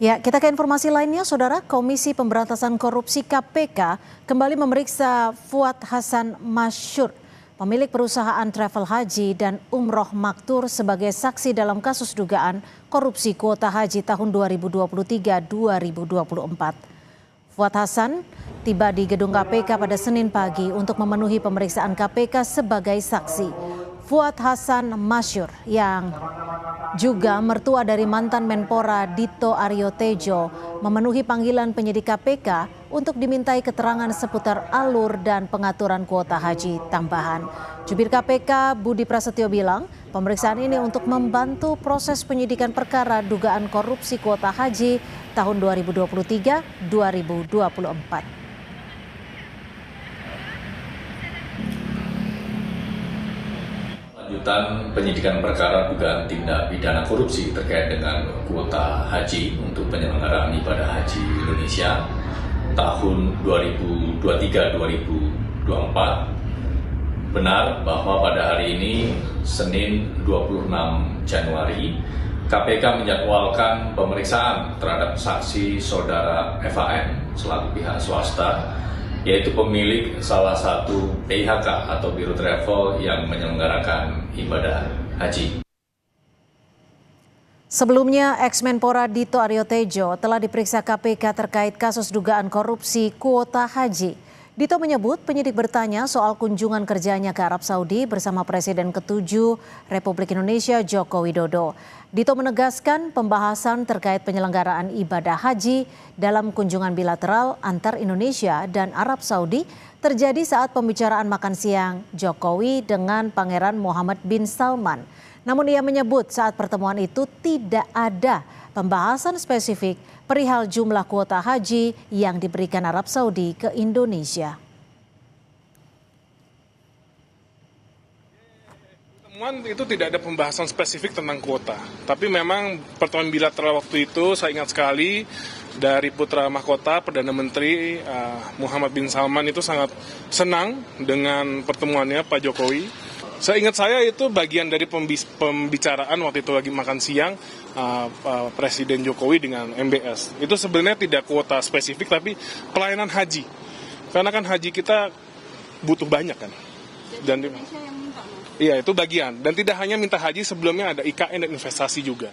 Ya, kita ke informasi lainnya, Saudara. Komisi Pemberantasan Korupsi KPK kembali memeriksa Fuad Hasan Masyur, pemilik perusahaan travel haji dan umroh Maktur sebagai saksi dalam kasus dugaan korupsi kuota haji tahun 2023-2024. Fuad Hasan tiba di gedung KPK pada Senin pagi untuk memenuhi pemeriksaan KPK sebagai saksi. Fuad Hasan Masyur yang juga mertua dari mantan Menpora Dito Aryo Tejo memenuhi panggilan penyidik KPK untuk dimintai keterangan seputar alur dan pengaturan kuota haji tambahan. Jubir KPK Budi Prasetyo bilang pemeriksaan ini untuk membantu proses penyidikan perkara dugaan korupsi kuota haji tahun 2023-2024. Lanjutan penyidikan perkara dugaan tindak pidana korupsi terkait dengan kuota haji untuk penyelenggaraan ibadah haji Indonesia tahun 2023-2024. Benar bahwa pada hari ini, Senin 26 Januari, KPK menjadwalkan pemeriksaan terhadap saksi saudara FAN selaku pihak swasta, yaitu pemilik salah satu PIHK atau Biro Travel yang menyelenggarakan ibadah haji. Sebelumnya, ex-Menpora Dito Aryo Tejo telah diperiksa KPK terkait kasus dugaan korupsi kuota haji. Dito menyebut penyidik bertanya soal kunjungan kerjanya ke Arab Saudi bersama Presiden ke-7 Republik Indonesia Joko Widodo. Dito menegaskan pembahasan terkait penyelenggaraan ibadah haji dalam kunjungan bilateral antar Indonesia dan Arab Saudi terjadi saat pembicaraan makan siang Jokowi dengan Pangeran Mohammed bin Salman. Namun ia menyebut saat pertemuan itu tidak ada pembahasan spesifik perihal jumlah kuota haji yang diberikan Arab Saudi ke Indonesia. Pertemuan itu tidak ada pembahasan spesifik tentang kuota, tapi memang pertemuan bilateral waktu itu saya ingat sekali dari Putra Mahkota Perdana Menteri Muhammad bin Salman itu sangat senang dengan pertemuannya Pak Jokowi. Seingat saya itu bagian dari pembicaraan waktu itu lagi makan siang Presiden Jokowi dengan MBS. Itu sebenarnya tidak kuota spesifik tapi pelayanan haji. Karena kan haji kita butuh banyak kan. Dan iya itu bagian. Dan tidak hanya minta haji, sebelumnya ada IKN dan investasi juga.